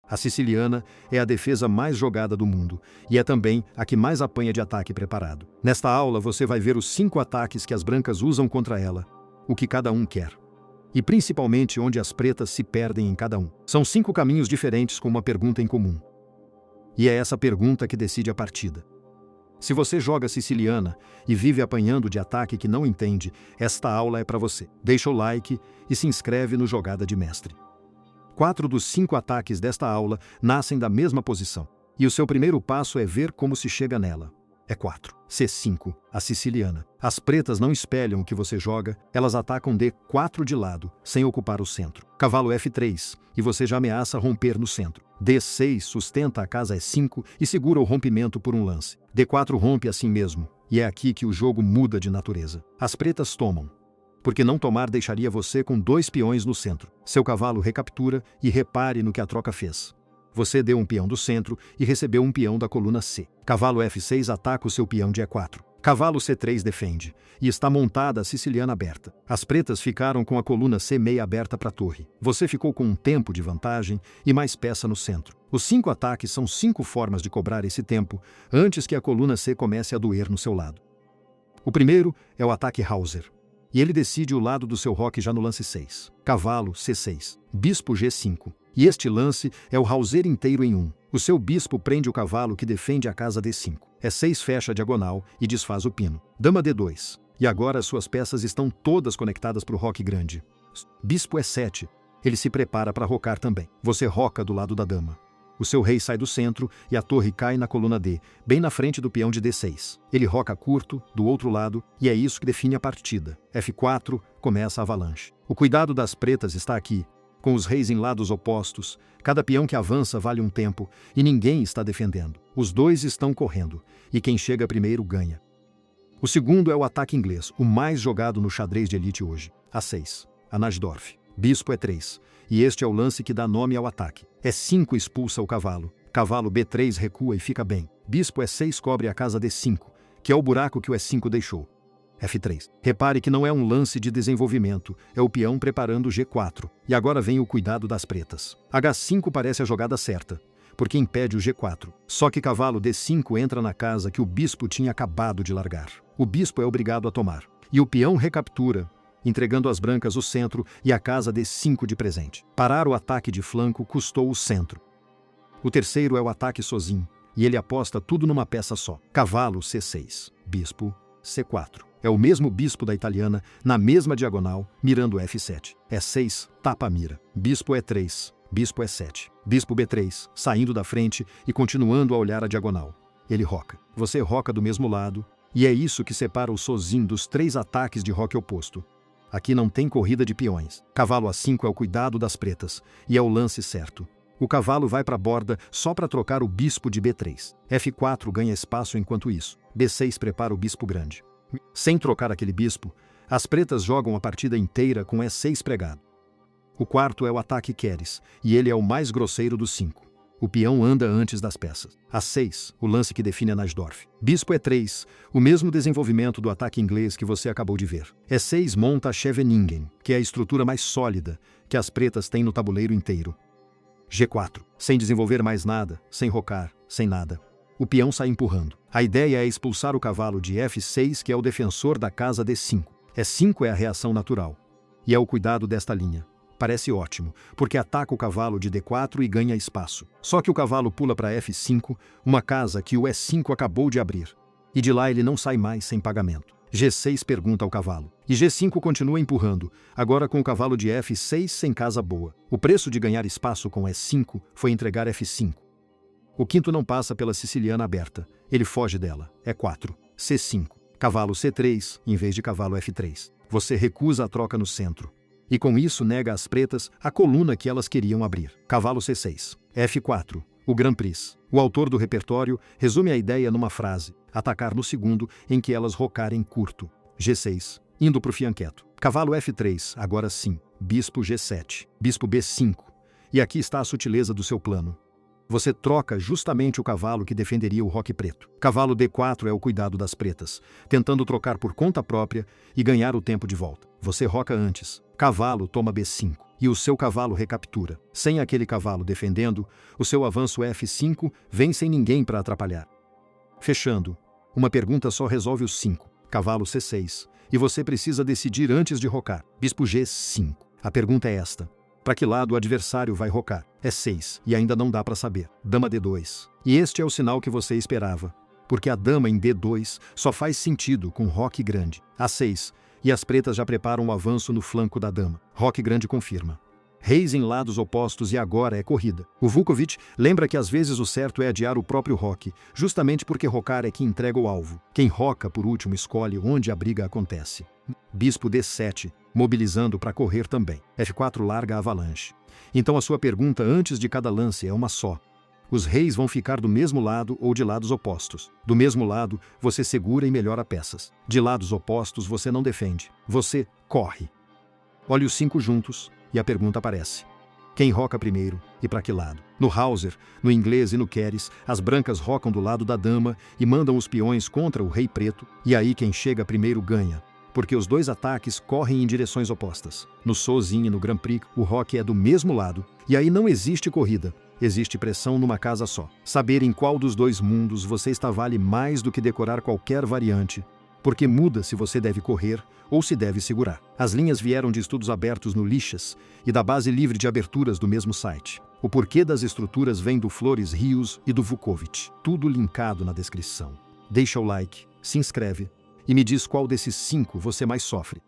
A siciliana é a defesa mais jogada do mundo e é também a que mais apanha de ataque preparado. Nesta aula você vai ver os 5 ataques que as brancas usam contra ela, o que cada um quer. E principalmente onde as pretas se perdem em cada um. São 5 caminhos diferentes com uma pergunta em comum. E é essa pergunta que decide a partida. Se você joga siciliana e vive apanhando de ataque que não entende, esta aula é para você. Deixa o like e se inscreve no Jogada de Mestre. 4 dos 5 ataques desta aula nascem da mesma posição. E o seu primeiro passo é ver como se chega nela. É 4. C5, a siciliana. As pretas não espelham o que você joga, elas atacam D4 de lado, sem ocupar o centro. Cavalo F3, e você já ameaça romper no centro. D6 sustenta a casa E5 e segura o rompimento por um lance. D4 rompe assim mesmo, e é aqui que o jogo muda de natureza. As pretas tomam, porque não tomar deixaria você com 2 peões no centro. Seu cavalo recaptura e repare no que a troca fez. Você deu um peão do centro e recebeu um peão da coluna C. Cavalo F6 ataca o seu peão de E4. Cavalo C3 defende, e está montada a siciliana aberta. As pretas ficaram com a coluna C meia aberta para a torre. Você ficou com um tempo de vantagem e mais peça no centro. Os 5 ataques são 5 formas de cobrar esse tempo antes que a coluna C comece a doer no seu lado. O primeiro é o ataque Hauser, e ele decide o lado do seu roque já no lance 6. Cavalo C6, bispo G5. E este lance é o Hauser inteiro em 1. O seu bispo prende o cavalo que defende a casa D5. E6 fecha a diagonal e desfaz o pino. Dama D2. E agora suas peças estão todas conectadas para o roque grande. Bispo E7. Ele se prepara para rocar também. Você roca do lado da dama. O seu rei sai do centro e a torre cai na coluna D, bem na frente do peão de D6. Ele roca curto, do outro lado, e é isso que define a partida. F4, começa a avalanche. O cuidado das pretas está aqui. Com os reis em lados opostos, cada peão que avança vale um tempo e ninguém está defendendo. Os dois estão correndo, e quem chega primeiro ganha. O segundo é o ataque inglês, o mais jogado no xadrez de elite hoje. A6, a Najdorf. Bispo E3, e este é o lance que dá nome ao ataque. E5 expulsa o cavalo. Cavalo B3 recua e fica bem. Bispo E6 cobre a casa D5, que é o buraco que o E5 deixou. F3. Repare que não é um lance de desenvolvimento, é o peão preparando G4. E agora vem o cuidado das pretas. H5 parece a jogada certa, porque impede o G4. Só que cavalo D5 entra na casa que o bispo tinha acabado de largar. O bispo é obrigado a tomar. E o peão recaptura, entregando às brancas o centro e a casa D5 de presente. Parar o ataque de flanco custou o centro. O terceiro é o ataque sozinho, e ele aposta tudo numa peça só. Cavalo C6, bispo C4. É o mesmo bispo da italiana, na mesma diagonal, mirando F7. E6, tapa a mira. Bispo E3, bispo E7. Bispo B3, saindo da frente e continuando a olhar a diagonal. Ele roca. Você roca do mesmo lado, e é isso que separa o sozinho dos 3 ataques de roque oposto. Aqui não tem corrida de peões. Cavalo A5 é o cuidado das pretas, e é o lance certo. O cavalo vai para a borda só para trocar o bispo de B3. F4 ganha espaço enquanto isso. B6 prepara o bispo grande. Sem trocar aquele bispo, as pretas jogam a partida inteira com E6 pregado. O quarto é o ataque Keres, e ele é o mais grosseiro dos 5. O peão anda antes das peças. A6, o lance que define a Najdorf. Bispo E3, o mesmo desenvolvimento do ataque inglês que você acabou de ver. E6 monta a Scheveningen, que é a estrutura mais sólida que as pretas têm no tabuleiro inteiro. G4, sem desenvolver mais nada, sem rocar, sem nada. O peão sai empurrando. A ideia é expulsar o cavalo de F6, que é o defensor da casa D5. E5 é a reação natural. E é o cuidado desta linha. Parece ótimo, porque ataca o cavalo de D4 e ganha espaço. Só que o cavalo pula para F5, uma casa que o E5 acabou de abrir. E de lá ele não sai mais sem pagamento. G6 pergunta ao cavalo. E G5 continua empurrando, agora com o cavalo de F6 sem casa boa. O preço de ganhar espaço com E5 foi entregar F5. O quinto não passa pela siciliana aberta. Ele foge dela. E4. C5. Cavalo C3, em vez de cavalo F3. Você recusa a troca no centro. E com isso nega às pretas a coluna que elas queriam abrir. Cavalo C6. F4. O Grand Prix. O autor do repertório resume a ideia numa frase. Atacar no segundo, em que elas rocarem curto. G6. Indo para o fianqueto. Cavalo F3, agora sim. Bispo G7. Bispo B5. E aqui está a sutileza do seu plano. Você troca justamente o cavalo que defenderia o roque preto. Cavalo D4 é o cuidado das pretas, tentando trocar por conta própria e ganhar o tempo de volta. Você roca antes. Cavalo toma B5. e o seu cavalo recaptura. Sem aquele cavalo defendendo, o seu avanço F5 vem sem ninguém para atrapalhar. Fechando, uma pergunta só resolve os 5. Cavalo C6. E você precisa decidir antes de rocar. Bispo G5. A pergunta é esta. Para que lado o adversário vai rocar? É 6, e ainda não dá para saber. Dama D2. E este é o sinal que você esperava. Porque a dama em D2 só faz sentido com roque grande. A6. E as pretas já preparam o avanço no flanco da dama. Roque grande confirma. Reis em lados opostos e agora é corrida. O Vukovic lembra que às vezes o certo é adiar o próprio roque, justamente porque rocar é que entrega o alvo. Quem roca por último escolhe onde a briga acontece. Bispo D7, mobilizando para correr também. F4 larga a avalanche. Então a sua pergunta antes de cada lance é uma só. Os reis vão ficar do mesmo lado ou de lados opostos. Do mesmo lado, você segura e melhora peças. De lados opostos, você não defende. Você corre. Olhe os 5 juntos e a pergunta aparece. Quem roca primeiro e para que lado? No Hauser, no inglês e no Keres, as brancas rocam do lado da dama e mandam os peões contra o rei preto, e aí quem chega primeiro ganha, porque os 2 ataques correm em direções opostas. No Sozin e no Grand Prix, o roque é do mesmo lado, e aí não existe corrida. Existe pressão numa casa só. Saber em qual dos 2 mundos você está vale mais do que decorar qualquer variante, porque muda se você deve correr ou se deve segurar. As linhas vieram de estudos abertos no Lixas e da base livre de aberturas do mesmo site. O porquê das estruturas vem do Flores Rios e do Vukovic. Tudo linkado na descrição. Deixa o like, se inscreve e me diz qual desses 5 você mais sofre.